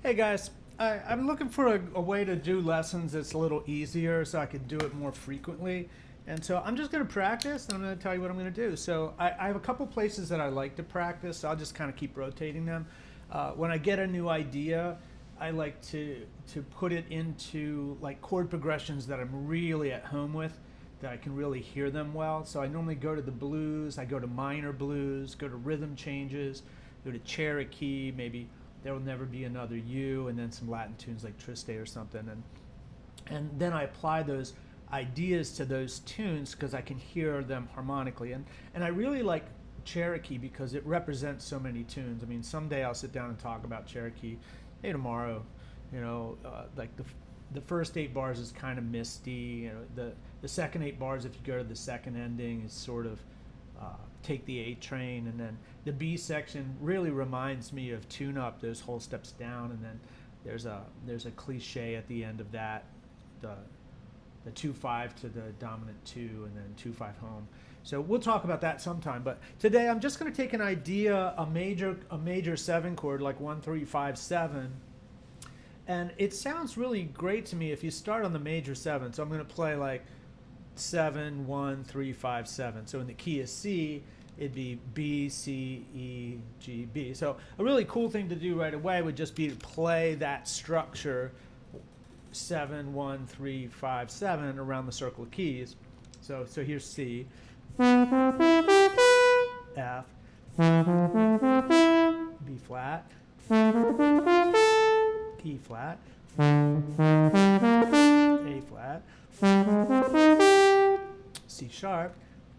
Hey guys, I'm looking for a way to do lessons that's a little easier so I can do it more frequently. And so I'm just going to practice and I'm going to tell you what I'm going to do. So I have a couple places that I like to practice, so I'll just kind of keep rotating them. When I get a new idea, I like to put it into like chord progressions that I'm really at home with, that I can really hear them well. So I normally go to the blues, I go to minor blues, go to rhythm changes, go to Cherokee, maybe There Will Never Be Another You, and then some Latin tunes like Triste or something. And then I apply those ideas to those tunes because I can hear them harmonically. And I really like Cherokee because it represents so many tunes. I mean, someday I'll sit down and talk about Cherokee. Maybe tomorrow, like the first 8 bars is kind of misty. The second 8 bars, if you go to the second ending, is sort of take the A train, and then the B section really reminds me of Tune Up, those whole steps down, and then there's a cliche at the end of that, the 2-5 to the dominant 2, and then 2-5 home. So we'll talk about that sometime. But today I'm just going to take an idea, a major 7 chord like 1 3 5 7, and it sounds really great to me if you start on the major 7. So I'm going to play like 7 1 3 5 7. So in the key of C, it'd be B C E G B. So a really cool thing to do right away would just be to play that structure 7 1 3 5 7 around the circle of keys. So here's C, F, B flat, E flat, A flat, C sharp,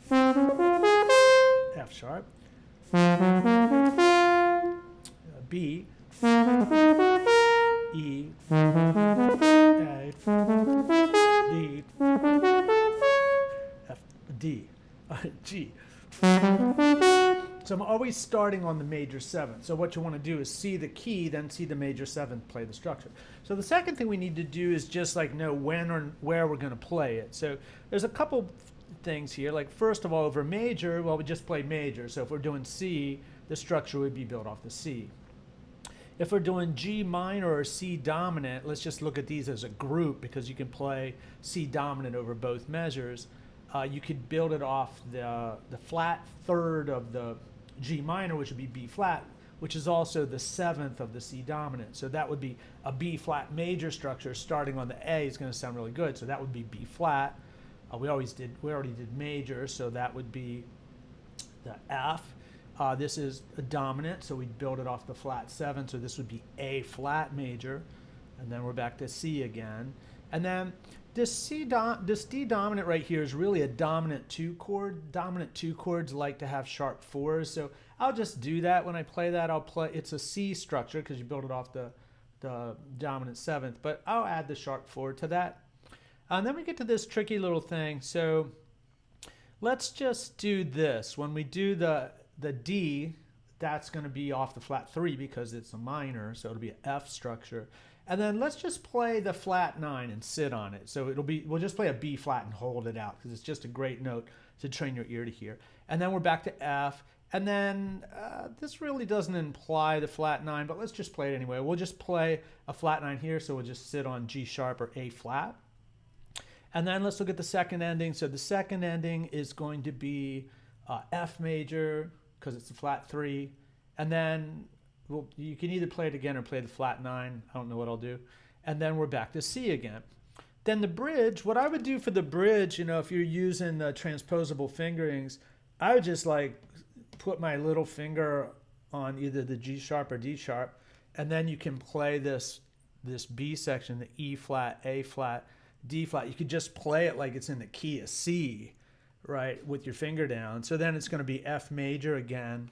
F sharp, B, E, A, D, F, D, G. So I'm always starting on the major 7. So what you want to do is see the key, then see the major 7, play the structure. So the second thing we need to do is just like know when or where we're going to play it. So there's a couple things here. Like first of all, over major, well, we just play major. So if we're doing C, the structure would be built off the C. If we're doing G minor or C dominant, let's just look at these as a group because you can play C dominant over both measures. You could build it off the flat third of the G minor, which would be B flat, which is also the 7th of the C dominant. So that would be a B flat major structure starting on the A. Is going to sound really good. So that would be B flat. We already did major, so that would be the F. This is a dominant, so we'd build it off the flat 7. So this would be A flat major, and then we're back to C again. And then this D dominant right here is really a dominant 2 chord. Dominant 2 chords like to have sharp 4s, so I'll just do that when I play that. It's a C structure because you build it off the dominant 7th, but I'll add the sharp 4 to that. And then we get to this tricky little thing. So let's just do this. When we do the D, that's going to be off the flat 3 because it's a minor, so it'll be an F structure. And then let's just play the flat 9 and sit on it. So we'll just play a B flat and hold it out because it's just a great note to train your ear to hear. And then we're back to F. And then this really doesn't imply the flat 9, but let's just play it anyway. We'll just play a flat 9 here, so we'll just sit on G sharp or A flat. And then let's look at the second ending. So the second ending is going to be F major because it's a flat 3. And then you can either play it again or play the flat 9. I don't know what I'll do. And then we're back to C again. Then the bridge, what I would do for the bridge, if you're using the transposable fingerings, I would just like put my little finger on either the G sharp or D sharp, and then you can play this B section, the E flat, A flat, D flat. You could just play it like it's in the key of C, right, with your finger down. So then it's going to be F major again,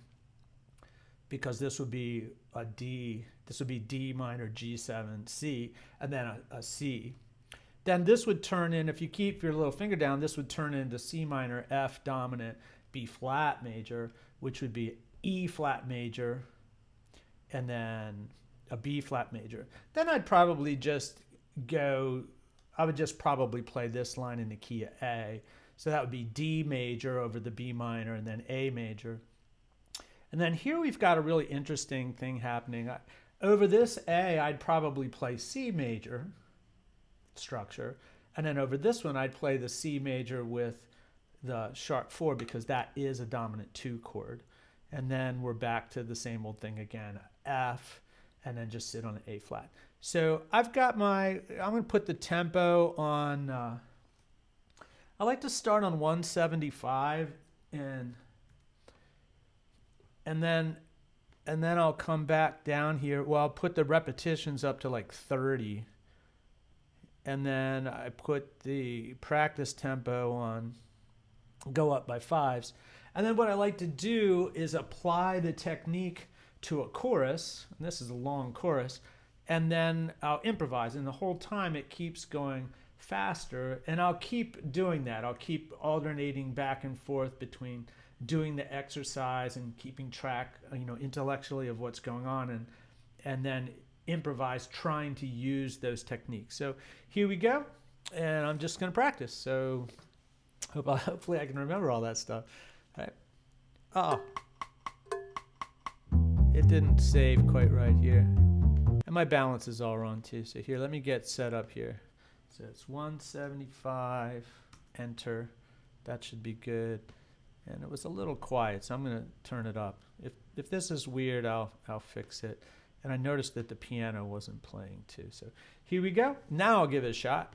because this would be a D. This would be D minor, G7, C, and then a C. Then this would turn in, if you keep your little finger down, this would turn into C minor, F dominant, B flat major, which would be E flat major, and then a B flat major. Then I'd probably just I would just probably play this line in the key of A. So that would be D major over the B minor, and then A major. And then here we've got a really interesting thing happening. Over this A, I'd probably play C major structure. And then over this one, I'd play the C major with the sharp 4 because that is a dominant 2 chord. And then we're back to the same old thing again, F, and then just sit on an A flat. So I've got I'm going to put the tempo on, I like to start on 175 and then I'll come back down here. Well, I'll put the repetitions up to like 30. And then I put the practice tempo on, go up by 5s. And then what I like to do is apply the technique to a chorus. And this is a long chorus. And then I'll improvise. And the whole time it keeps going faster. And I'll keep doing that. I'll keep alternating back and forth between doing the exercise and keeping track, intellectually of what's going on, and then improvise trying to use those techniques. So here we go, and I'm just going to practice. So hopefully I can remember all that stuff. All right. Oh, it didn't save quite right here, and my balance is all wrong too. So here, let me get set up here. So it's 175, enter. That should be good. And it was a little quiet, so I'm going to turn it up. If this is weird, I'll fix it. And I noticed that the piano wasn't playing too. So here we go. Now I'll give it a shot.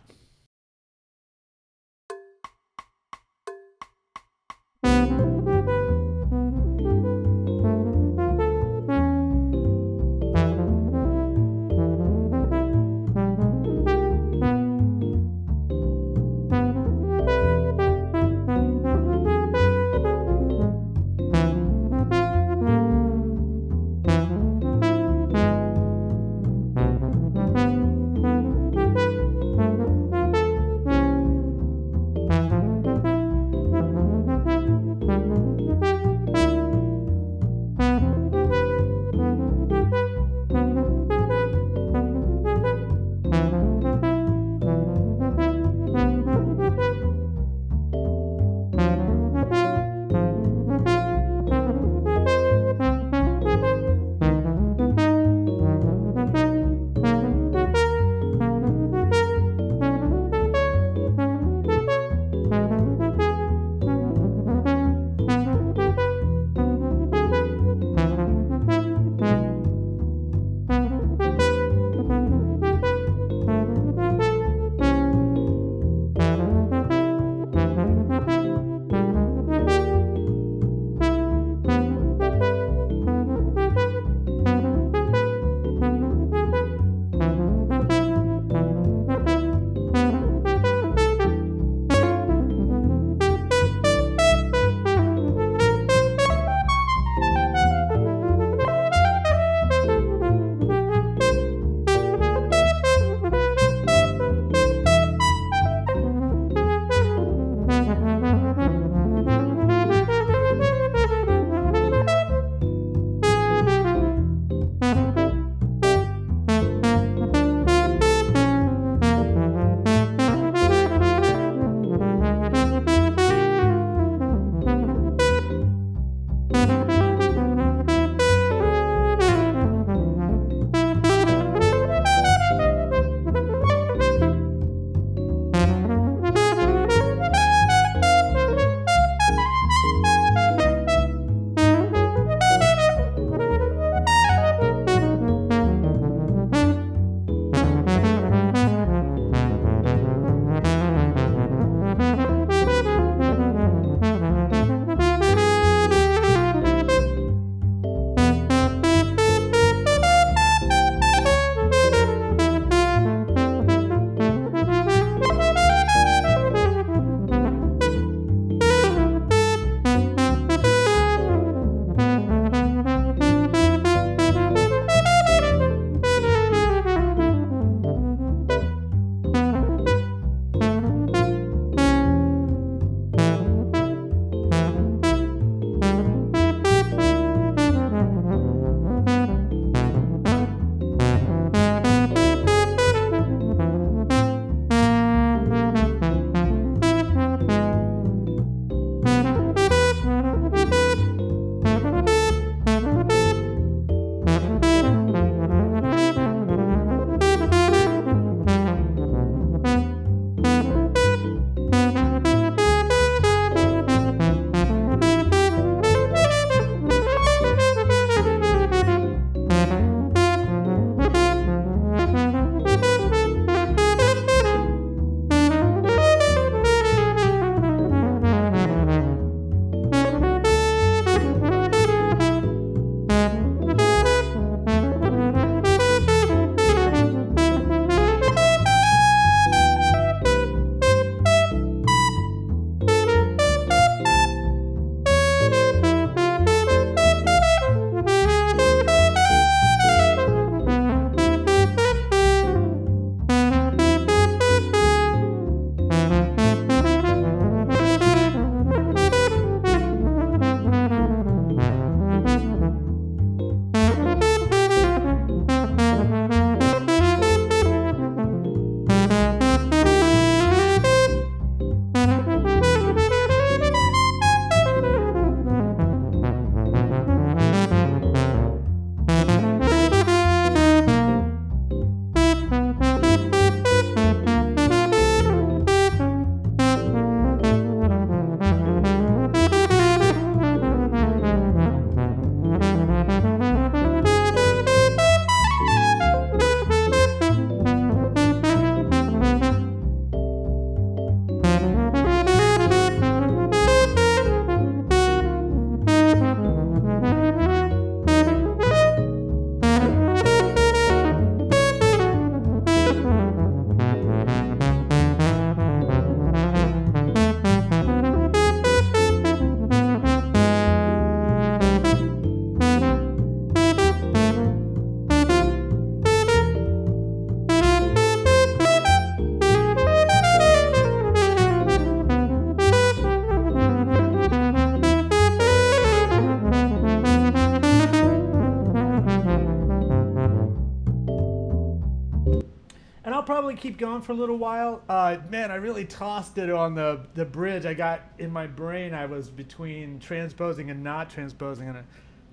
probably keep going for a little while. Man, I really tossed it on the bridge. I got in my brain, I was between transposing and not transposing, and I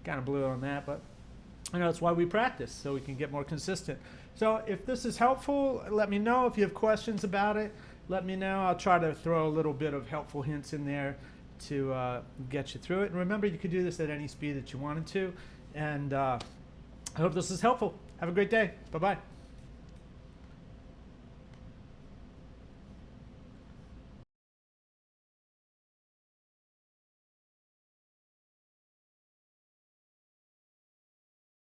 kind of blew it on that. But I know that's why we practice, so we can get more consistent. So if this is helpful, let me know. If you have questions about it, let me know. I'll try to throw a little bit of helpful hints in there to get you through it. And remember, you could do this at any speed that you wanted to. And I hope this is helpful. Have a great day. Bye-bye.